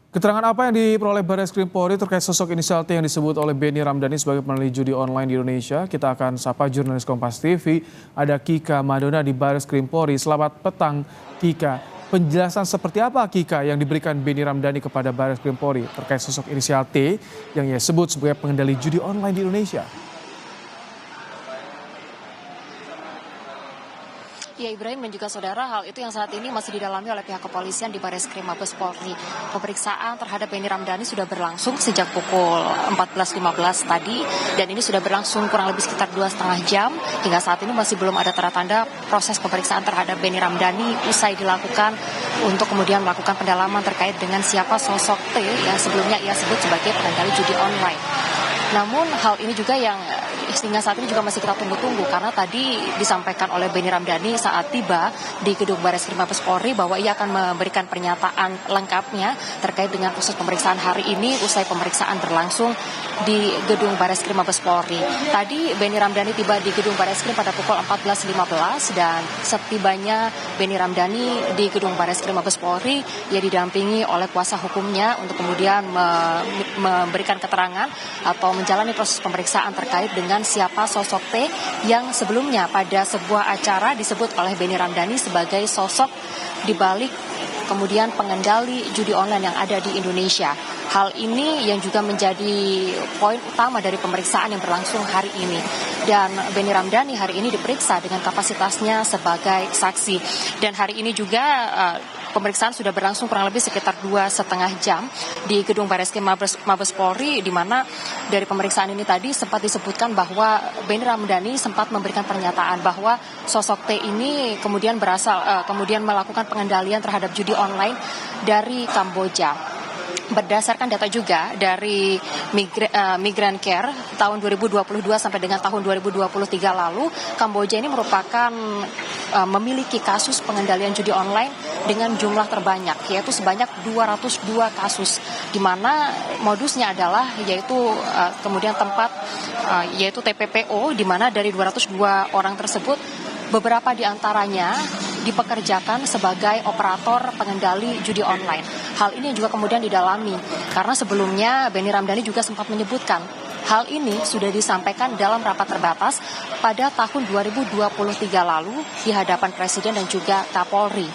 Keterangan apa yang diperoleh Barreskrim Polri terkait sosok inisial T yang disebut oleh Benny Ramdhani sebagai peneliti judi online di Indonesia? Kita akan sapa jurnalis Kompas TV, ada Kika Madona di Barreskrim Polri. Selamat petang, Kika. Penjelasan seperti apa, Kika, yang diberikan Benny Ramdhani kepada Barreskrim Polri terkait sosok inisial T yang ia sebut sebagai pengendali judi online di Indonesia? Ya, Ibrahim dan juga saudara, hal itu yang saat ini masih didalami oleh pihak kepolisian di Barreskrim Mabes Polri. Pemeriksaan terhadap Benny Ramdhani sudah berlangsung sejak pukul 14.15 tadi, dan ini sudah berlangsung kurang lebih sekitar 2,5 jam. Hingga saat ini masih belum ada tanda-tanda proses pemeriksaan terhadap Benny Ramdhani usai dilakukan untuk kemudian melakukan pendalaman terkait dengan siapa sosok T yang sebelumnya ia sebut sebagai pengendali judi online. Namun hal ini juga yang hingga saat ini juga masih kita tunggu-tunggu, karena tadi disampaikan oleh Benny Ramdhani saat tiba di gedung Barreskrim Mabes Polri bahwa ia akan memberikan pernyataan lengkapnya terkait dengan proses pemeriksaan hari ini usai pemeriksaan berlangsung di gedung Barreskrim Mabes Polri. Tadi Benny Ramdhani tiba di gedung Barreskrim pada pukul 14.15 dan setibanya Benny Ramdhani di gedung Barreskrim Mabes Polri, ia didampingi oleh kuasa hukumnya untuk kemudian memberikan keterangan atau menjalani proses pemeriksaan terkait dengan siapa sosok T yang sebelumnya pada sebuah acara disebut oleh Benny Ramdhani sebagai sosok dibalik kemudian pengendali judi online yang ada di Indonesia. Hal ini yang juga menjadi poin utama dari pemeriksaan yang berlangsung hari ini. Dan Benny Ramdhani hari ini diperiksa dengan kapasitasnya sebagai saksi. Dan hari ini juga pemeriksaan sudah berlangsung kurang lebih sekitar 2,5 jam di gedung Barreskrim Mabes Polri, di mana dari pemeriksaan ini tadi sempat disebutkan bahwa Benny Ramdhani sempat memberikan pernyataan bahwa sosok T ini kemudian kemudian melakukan pengendalian terhadap judi online dari Kamboja. Berdasarkan data juga dari Migrant Care tahun 2022 sampai dengan tahun 2023 lalu, Kamboja ini merupakan memiliki kasus pengendalian judi online dengan jumlah terbanyak, yaitu sebanyak 202 kasus, di mana modusnya adalah yaitu kemudian tempat yaitu TPPO, di mana dari 202 orang tersebut beberapa di antaranya dipekerjakan sebagai operator pengendali judi online. Hal ini juga kemudian didalami karena sebelumnya Benny Ramdhani juga sempat menyebutkan hal ini sudah disampaikan dalam rapat terbatas pada tahun 2023 lalu di hadapan Presiden dan juga Kapolri.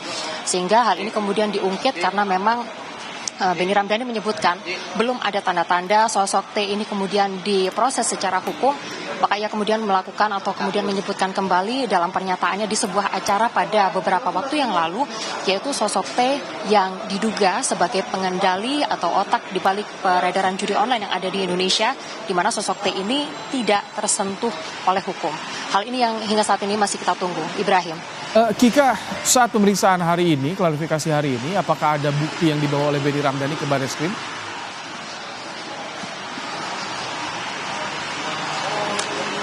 Sehingga hal ini kemudian diungkit karena memang Benny Ramdhani menyebutkan belum ada tanda-tanda sosok T ini kemudian diproses secara hukum, maka ia kemudian melakukan atau kemudian menyebutkan kembali dalam pernyataannya di sebuah acara pada beberapa waktu yang lalu, yaitu sosok T yang diduga sebagai pengendali atau otak di balik peredaran judi online yang ada di Indonesia, di mana sosok T ini tidak tersentuh oleh hukum. Hal ini yang hingga saat ini masih kita tunggu, Ibrahim. Kika, saat pemeriksaan hari ini, klarifikasi hari ini, apakah ada bukti yang dibawa oleh Benny Ramdhani ke Barreskrim?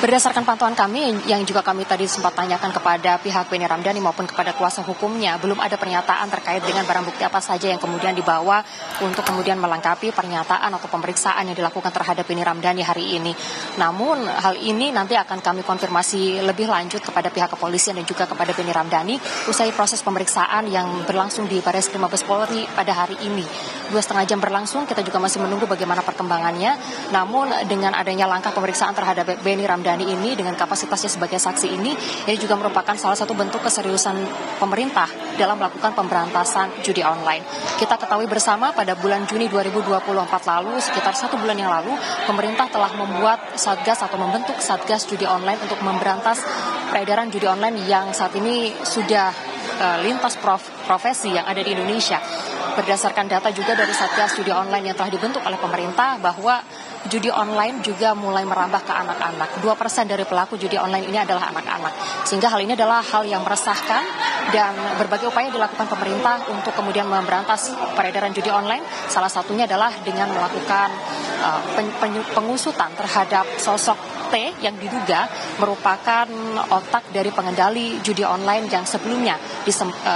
Berdasarkan pantauan kami yang juga kami tadi sempat tanyakan kepada pihak Benny Ramdhani maupun kepada kuasa hukumnya, belum ada pernyataan terkait dengan barang bukti apa saja yang kemudian dibawa untuk kemudian melengkapi pernyataan atau pemeriksaan yang dilakukan terhadap Benny Ramdhani hari ini. Namun hal ini nanti akan kami konfirmasi lebih lanjut kepada pihak kepolisian dan juga kepada Benny Ramdhani usai proses pemeriksaan yang berlangsung di Barreskrim Mabes Polri pada hari ini. 2,5 jam berlangsung, kita juga masih menunggu bagaimana perkembangannya. Namun dengan adanya langkah pemeriksaan terhadap Benny Ramdhani ini dengan kapasitasnya sebagai saksi ini juga merupakan salah satu bentuk keseriusan pemerintah dalam melakukan pemberantasan judi online. Kita ketahui bersama pada bulan Juni 2024 lalu, sekitar 1 bulan yang lalu, pemerintah telah membuat satgas atau membentuk satgas judi online untuk memberantas peredaran judi online yang saat ini sudah lintas profesi yang ada di Indonesia. Berdasarkan data juga dari Satgas Judi Online yang telah dibentuk oleh pemerintah, bahwa judi online juga mulai merambah ke anak-anak. 2% dari pelaku judi online ini adalah anak-anak. Sehingga hal ini adalah hal yang meresahkan, dan berbagai upaya dilakukan pemerintah untuk kemudian memberantas peredaran judi online. Salah satunya adalah dengan melakukan pengusutan terhadap sosok T yang diduga merupakan otak dari pengendali judi online yang sebelumnya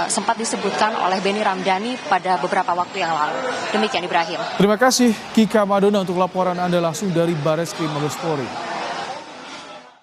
sempat disebutkan oleh Benny Ramdhani pada beberapa waktu yang lalu. Demikian, Ibrahim. Terima kasih Kika Madona untuk laporan Anda langsung dari Barreskrim Mabes Polri.